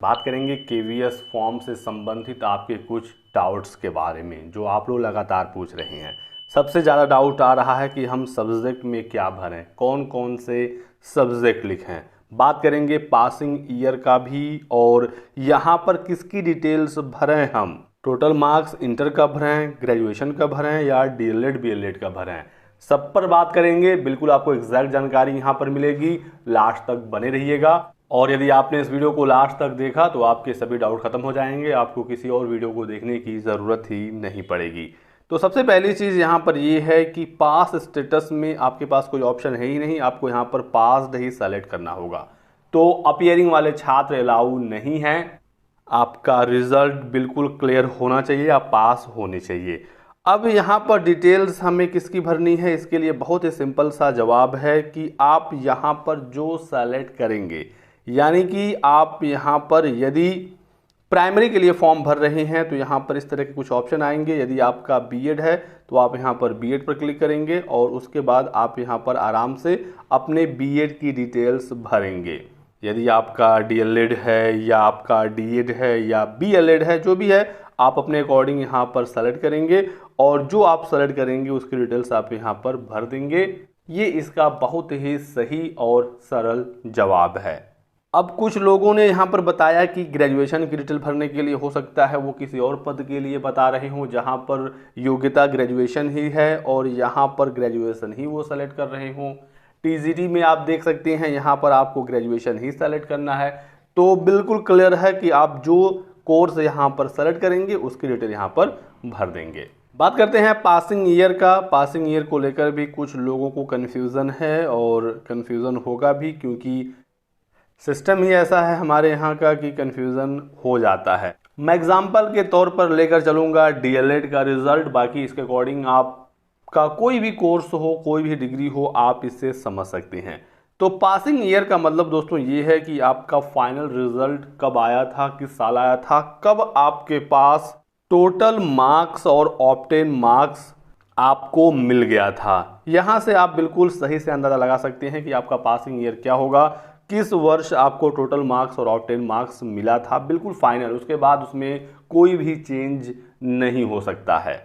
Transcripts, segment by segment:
बात करेंगे KVS form से संबंधित आपके कुछ डाउट्स के बारे में जो आप लोग लगातार पूछ रहे हैं। सबसे ज़्यादा डाउट आ रहा है कि हम सब्जेक्ट में क्या भरें, कौन कौन से सब्जेक्ट लिखें। बात करेंगे पासिंग ईयर का भी और यहाँ पर किसकी डिटेल्स भरें, हम टोटल मार्क्स इंटर का भरें, ग्रेजुएशन का भरें या डीएलएड बीएलएड का भरें। सब पर बात करेंगे, बिल्कुल आपको एग्जैक्ट जानकारी यहाँ पर मिलेगी। लास्ट तक बने रहिएगा और यदि आपने इस वीडियो को लास्ट तक देखा तो आपके सभी डाउट खत्म हो जाएंगे, आपको किसी और वीडियो को देखने की ज़रूरत ही नहीं पड़ेगी। तो सबसे पहली चीज़ यहाँ पर ये है कि पास स्टेटस में आपके पास कोई ऑप्शन है ही नहीं, आपको यहाँ पर पास्ड ही सेलेक्ट करना होगा। तो अपीयरिंग वाले छात्र अलाउ नहीं हैं, आपका रिजल्ट बिल्कुल क्लियर होना चाहिए, आप पास होने चाहिए। अब यहाँ पर डिटेल्स हमें किसकी भरनी है, इसके लिए बहुत ही सिंपल सा जवाब है कि आप यहाँ पर जो सेलेक्ट करेंगे, यानी कि आप यहाँ पर यदि प्राइमरी के लिए फॉर्म भर रहे हैं तो यहाँ पर इस तरह के कुछ ऑप्शन आएंगे। यदि आपका बीएड है तो आप यहाँ पर बीएड पर क्लिक करेंगे और उसके बाद आप यहाँ पर आराम से अपने बीएड की डिटेल्स भरेंगे। यदि आपका डीएलएड है या आपका डीएड है या बीएलएड है, जो भी है आप अपने अकॉर्डिंग यहाँ पर सेलेक्ट करेंगे और जो आप सेलेक्ट करेंगे उसकी डिटेल्स आप यहाँ पर भर देंगे। ये इसका बहुत ही सही और सरल जवाब है। अब कुछ लोगों ने यहाँ पर बताया कि ग्रेजुएशन की डिटेल भरने के लिए हो सकता है वो किसी और पद के लिए बता रहे हों जहाँ पर योग्यता ग्रेजुएशन ही है और यहाँ पर ग्रेजुएशन ही वो सेलेक्ट कर रहे हों। टीजीटी में आप देख सकते हैं यहाँ पर आपको ग्रेजुएशन ही सेलेक्ट करना है। तो बिल्कुल क्लियर है कि आप जो कोर्स यहाँ पर सेलेक्ट करेंगे उसकी डिटेल यहाँ पर भर देंगे। बात करते हैं पासिंग ईयर का। पासिंग ईयर को लेकर भी कुछ लोगों को कन्फ्यूज़न है और कन्फ्यूज़न होगा भी, क्योंकि सिस्टम ही ऐसा है हमारे यहाँ का कि कन्फ्यूज़न हो जाता है। मैं एग्जाम्पल के तौर पर लेकर चलूँगा डीएलएड का रिजल्ट, बाकी इसके अकॉर्डिंग आपका कोई भी कोर्स हो, कोई भी डिग्री हो, आप इससे समझ सकते हैं। तो पासिंग ईयर का मतलब दोस्तों ये है कि आपका फाइनल रिजल्ट कब आया था, किस साल आया था, कब आपके पास टोटल मार्क्स और ऑब्टेन मार्क्स आपको मिल गया था। यहाँ से आप बिल्कुल सही से अंदाज़ा लगा सकते हैं कि आपका पासिंग ईयर क्या होगा, किस वर्ष आपको टोटल मार्क्स और ऑब्टेन मार्क्स मिला था, बिल्कुल फाइनल। उसके बाद उसमें कोई भी चेंज नहीं हो सकता है।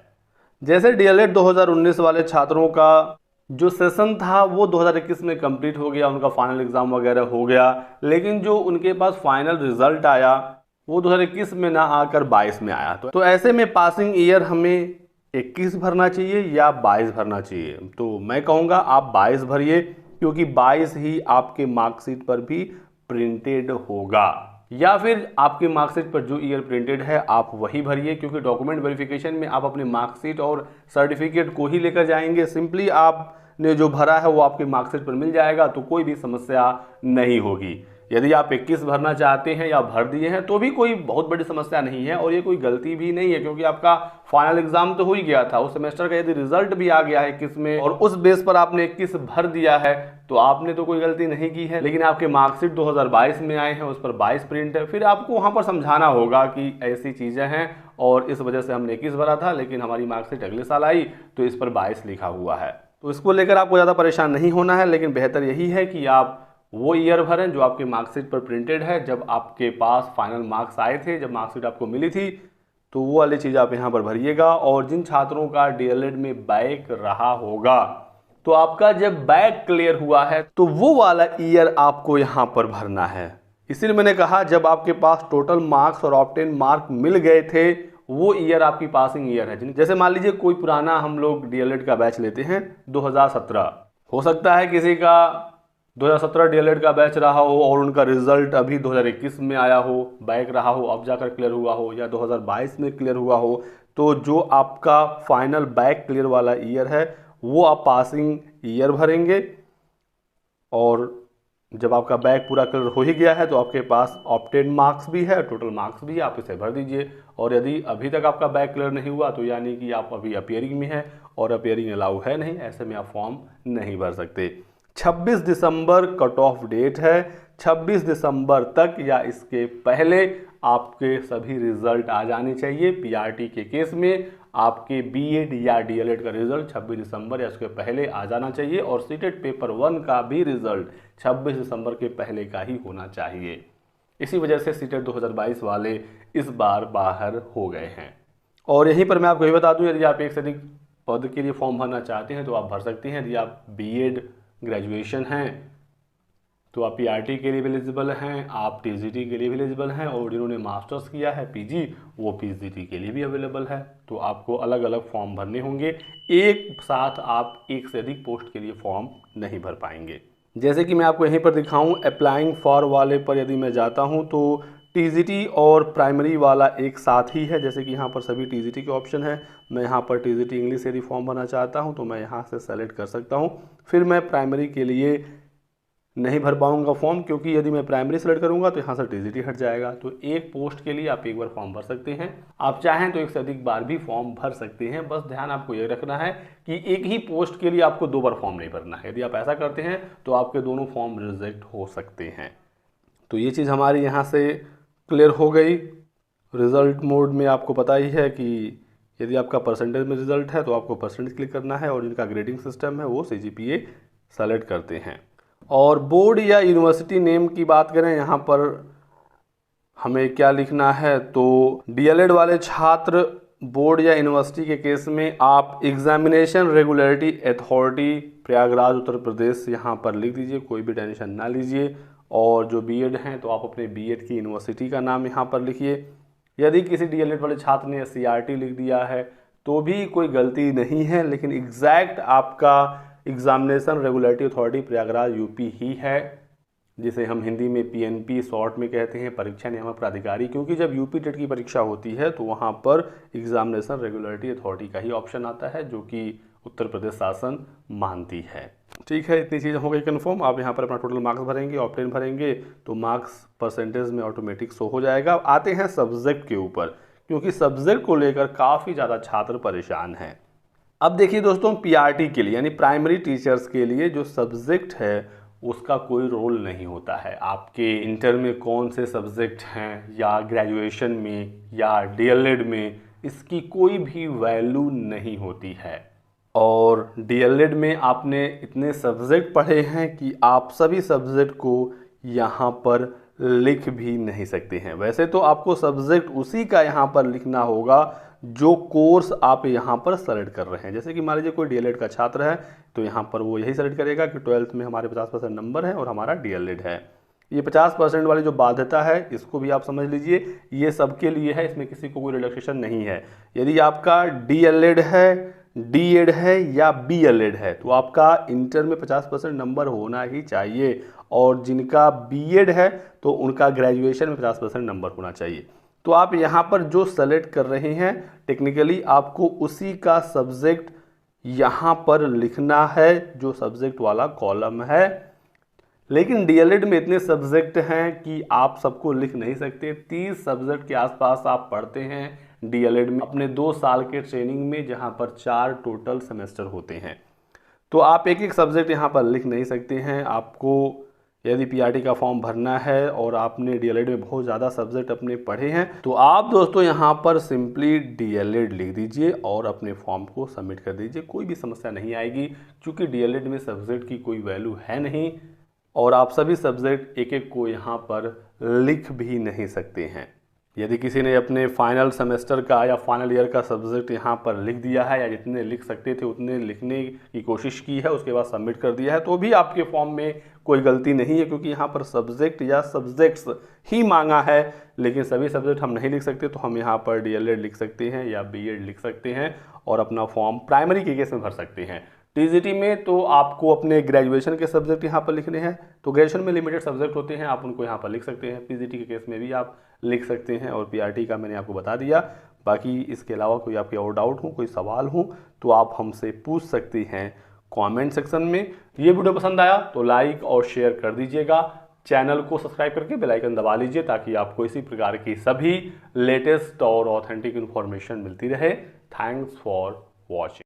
जैसे डीएलएड 2019 वाले छात्रों का जो सेशन था वो 2021 में कंप्लीट हो गया, उनका फाइनल एग्ज़ाम वगैरह हो गया, लेकिन जो उनके पास फाइनल रिजल्ट आया वो 2021 में ना आकर 22 में आया। तो ऐसे में पासिंग ईयर हमें 21 भरना चाहिए या 22 भरना चाहिए। तो मैं कहूँगा आप 22 भरिए, क्योंकि 22 ही आपके मार्कशीट पर भी प्रिंटेड होगा, या फिर आपके मार्कशीट पर जो ईयर प्रिंटेड है आप वही भरिए, क्योंकि डॉक्यूमेंट वेरिफिकेशन में आप अपने मार्कशीट और सर्टिफिकेट को ही लेकर जाएंगे। सिंपली आपने जो भरा है वो आपके मार्कशीट पर मिल जाएगा, तो कोई भी समस्या नहीं होगी। यदि आप 21 भरना चाहते हैं या भर दिए हैं तो भी कोई बहुत बड़ी समस्या नहीं है और ये कोई गलती भी नहीं है, क्योंकि आपका फाइनल एग्जाम तो हो ही गया था। उस सेमेस्टर का यदि रिजल्ट भी आ गया है 21 में और उस बेस पर आपने 21 भर दिया है तो आपने तो कोई गलती नहीं की है। लेकिन आपके मार्कशीट 2022 में आए हैं, उस पर 22 प्रिंट है, फिर आपको वहाँ पर समझाना होगा कि ऐसी चीज़ें हैं और इस वजह से हमने 21 भरा था, लेकिन हमारी मार्कशीट अगले साल आई तो इस पर 22 लिखा हुआ है। तो इसको लेकर आपको ज़्यादा परेशान नहीं होना है, लेकिन बेहतर यही है कि आप वो ईयर भरें जो आपके मार्कशीट पर प्रिंटेड है। जब आपके पास फाइनल मार्क्स आए थे, जब मार्कशीट आपको मिली थी, तो वो वाली चीज़ आप यहाँ पर भरिएगा। और जिन छात्रों का डीएलएड में बैक रहा होगा, तो आपका जब बैक क्लियर हुआ है तो वो वाला ईयर आपको यहाँ पर भरना है। इसीलिए मैंने कहा जब आपके पास टोटल मार्क्स और ऑब्टेन मार्क मिल गए थे वो ईयर आपकी पासिंग ईयर है। जैसे मान लीजिए कोई पुराना हम लोग डीएलएड का बैच लेते हैं 2017, हो सकता है किसी का 2017 डीएलएड का बैच रहा हो और उनका रिजल्ट अभी 2021 में आया हो, बैक रहा हो, अब जाकर क्लियर हुआ हो, या 2022 में क्लियर हुआ हो। तो जो आपका फाइनल बैक क्लियर वाला ईयर है वो आप पासिंग ईयर भरेंगे, और जब आपका बैक पूरा क्लियर हो ही गया है तो आपके पास ऑब्टेन मार्क्स भी है, टोटल मार्क्स भी है, आप इसे भर दीजिए। और यदि अभी तक आपका बैक क्लियर नहीं हुआ तो यानी कि आप अभी अपीयरिंग में है और अपीयरिंग अलाउ है नहीं, ऐसे में आप फॉर्म नहीं भर सकते। 26 दिसंबर कट ऑफ डेट है। 26 दिसंबर तक या इसके पहले आपके सभी रिजल्ट आ जाने चाहिए। पीआरटी के केस में आपके बीएड या डीएलएड का रिजल्ट 26 दिसंबर या उसके पहले आ जाना चाहिए, और सीटेट पेपर 1 का भी रिजल्ट 26 दिसंबर के पहले का ही होना चाहिए। इसी वजह से सीटेट 2022 वाले इस बार बाहर हो गए हैं। और यहीं पर मैं आपको ये बता दूं, यदि आप एक से अधिक पद के लिए फॉर्म भरना चाहते हैं तो आप भर सकते हैं। यदि आप बीएड ग्रेजुएशन हैं तो आप पीआरटी के लिए भी एलिजिबल हैं, आप टीजीटी के लिए भी एलिजिबल हैं, और जिन्होंने मास्टर्स किया है पीजी वो पीजीटी के लिए भी अवेलेबल है। तो आपको अलग अलग फॉर्म भरने होंगे, एक साथ आप एक से अधिक पोस्ट के लिए फॉर्म नहीं भर पाएंगे। जैसे कि मैं आपको यहीं पर दिखाऊं, अप्लाइंग फॉर वाले पर यदि मैं जाता हूं तो टीजीटी और प्राइमरी वाला एक साथ ही है। जैसे कि यहाँ पर सभी टीजीटी के ऑप्शन है। मैं यहाँ पर टीजीटी इंग्लिश से यदि फॉर्म भरना चाहता हूँ तो मैं यहाँ से सेलेक्ट कर सकता हूँ। फिर मैं प्राइमरी के लिए नहीं भर पाऊंगा फॉर्म, क्योंकि यदि मैं प्राइमरी सेलेक्ट करूंगा तो यहाँ से टीजीटी हट जाएगा। तो एक पोस्ट के लिए आप एक बार फॉर्म भर सकते हैं, आप चाहें तो एक से अधिक बार भी फॉर्म भर सकते हैं। बस ध्यान आपको ये रखना है कि एक ही पोस्ट के लिए आपको 2 बार फॉर्म नहीं भरना है। यदि आप ऐसा करते हैं तो आपके दोनों फॉर्म रिजेक्ट हो सकते हैं। तो ये चीज़ हमारी यहाँ से क्लियर हो गई। रिजल्ट मोड में आपको पता ही है कि यदि आपका परसेंटेज में रिजल्ट है तो आपको परसेंटेज क्लिक करना है, और जिनका ग्रेडिंग सिस्टम है वो CGPA सेलेक्ट करते हैं। और बोर्ड या यूनिवर्सिटी नेम की बात करें, यहाँ पर हमें क्या लिखना है, तो डीएलएड वाले छात्र बोर्ड या यूनिवर्सिटी के केस में आप examination regulatory authority Prayagraj Uttar Pradesh यहाँ पर लिख दीजिए, कोई भी टेंशन ना लीजिए। और जो बीएड हैं तो आप अपने बीएड की यूनिवर्सिटी का नाम यहाँ पर लिखिए। यदि किसी डीएलएड वाले छात्र ने CRT लिख दिया है तो भी कोई गलती नहीं है, लेकिन एग्जैक्ट आपका examination regulatory authority Prayagraj UP ही है, जिसे हम हिंदी में PNP शॉर्ट में कहते हैं, परीक्षा नियामक प्राधिकारी। क्योंकि जब यूपी टेट की परीक्षा होती है तो वहाँ पर एग्जामिनेशन रेगुलेटरी अथॉरिटी का ही ऑप्शन आता है, जो कि उत्तर प्रदेश शासन मानती है। ठीक है, इतनी चीज़ें हो गई कन्फर्म। आप यहाँ पर अपना टोटल मार्क्स भरेंगे, ऑप्टेन भरेंगे तो मार्क्स परसेंटेज में ऑटोमेटिक शो हो जाएगा। आते हैं सब्जेक्ट के ऊपर, क्योंकि सब्जेक्ट को लेकर काफ़ी ज़्यादा छात्र परेशान हैं। अब देखिए दोस्तों, पीआरटी के लिए यानी प्राइमरी टीचर्स के लिए जो सब्जेक्ट है उसका कोई रोल नहीं होता है। आपके इंटर में कौन से सब्जेक्ट हैं या ग्रेजुएशन में या डीएलएड में, इसकी कोई भी वैल्यू नहीं होती है। और डीएलएड में आपने इतने सब्जेक्ट पढ़े हैं कि आप सभी सब्जेक्ट को यहाँ पर लिख भी नहीं सकते हैं। वैसे तो आपको सब्जेक्ट उसी का यहाँ पर लिखना होगा जो कोर्स आप यहाँ पर सेलेक्ट कर रहे हैं। जैसे कि मान लीजिए कोई डीएलएड का छात्र है तो यहाँ पर वो यही सेलेक्ट करेगा कि 12th में हमारे 50% नंबर है और हमारा डीएलएड है। ये 50% वाली जो बाध्यता है इसको भी आप समझ लीजिए, ये सबके लिए है, इसमें किसी को कोई रिलैक्सेशन नहीं है। यदि आपका डीएलएड है, डीएड है या बीएलएड है तो आपका इंटर में 50% नंबर होना ही चाहिए, और जिनका बीएड है तो उनका ग्रेजुएशन में 50% नंबर होना चाहिए। तो आप यहाँ पर जो सेलेक्ट कर रहे हैं टेक्निकली आपको उसी का सब्जेक्ट यहाँ पर लिखना है जो सब्जेक्ट वाला कॉलम है। लेकिन डीएलएड में इतने सब्जेक्ट हैं कि आप सबको लिख नहीं सकते। 30 सब्जेक्ट के आसपास आप पढ़ते हैं डीएलएड में अपने 2 साल के ट्रेनिंग में, जहाँ पर 4 टोटल सेमेस्टर होते हैं। तो आप एक एक सब्जेक्ट यहाँ पर लिख नहीं सकते हैं। आपको यदि पीआरटी का फॉर्म भरना है और आपने डीएलएड में बहुत ज़्यादा सब्जेक्ट अपने पढ़े हैं तो आप दोस्तों यहाँ पर सिंपली डीएलएड लिख दीजिए और अपने फॉर्म को सबमिट कर दीजिए। कोई भी समस्या नहीं आएगी, क्योंकि डीएलएड में सब्जेक्ट की कोई वैल्यू है नहीं और आप सभी सब्जेक्ट एक एक को यहाँ पर लिख भी नहीं सकते हैं। यदि किसी ने अपने फाइनल सेमेस्टर का या फाइनल ईयर का सब्जेक्ट यहाँ पर लिख दिया है या जितने लिख सकते थे उतने लिखने की कोशिश की है, उसके बाद सबमिट कर दिया है, तो भी आपके फॉर्म में कोई गलती नहीं है, क्योंकि यहाँ पर सब्जेक्ट या सब्जेक्ट्स ही मांगा है। लेकिन सभी सब्जेक्ट हम नहीं लिख सकते, तो हम यहाँ पर डीएलएड लिख सकते हैं या बीएड लिख सकते हैं और अपना फॉर्म प्राइमरी के केस में भर सकते हैं। टीजीटी में तो आपको अपने ग्रेजुएशन के सब्जेक्ट यहाँ पर लिखने हैं, तो ग्रेजुएशन में लिमिटेड सब्जेक्ट होते हैं, आप उनको यहाँ पर लिख सकते हैं। पीजीटी के केस में भी आप लिख सकते हैं और पीआरटी का मैंने आपको बता दिया। बाकी इसके अलावा कोई आपके और डाउट हो, कोई सवाल हो तो आप हमसे पूछ सकते हैं कमेंट सेक्शन में। ये वीडियो पसंद आया तो लाइक और शेयर कर दीजिएगा। चैनल को सब्सक्राइब करके बेल आइकन दबा लीजिए ताकि आपको इसी प्रकार की सभी लेटेस्ट और ऑथेंटिक इन्फॉर्मेशन मिलती रहे। Thanks for watching.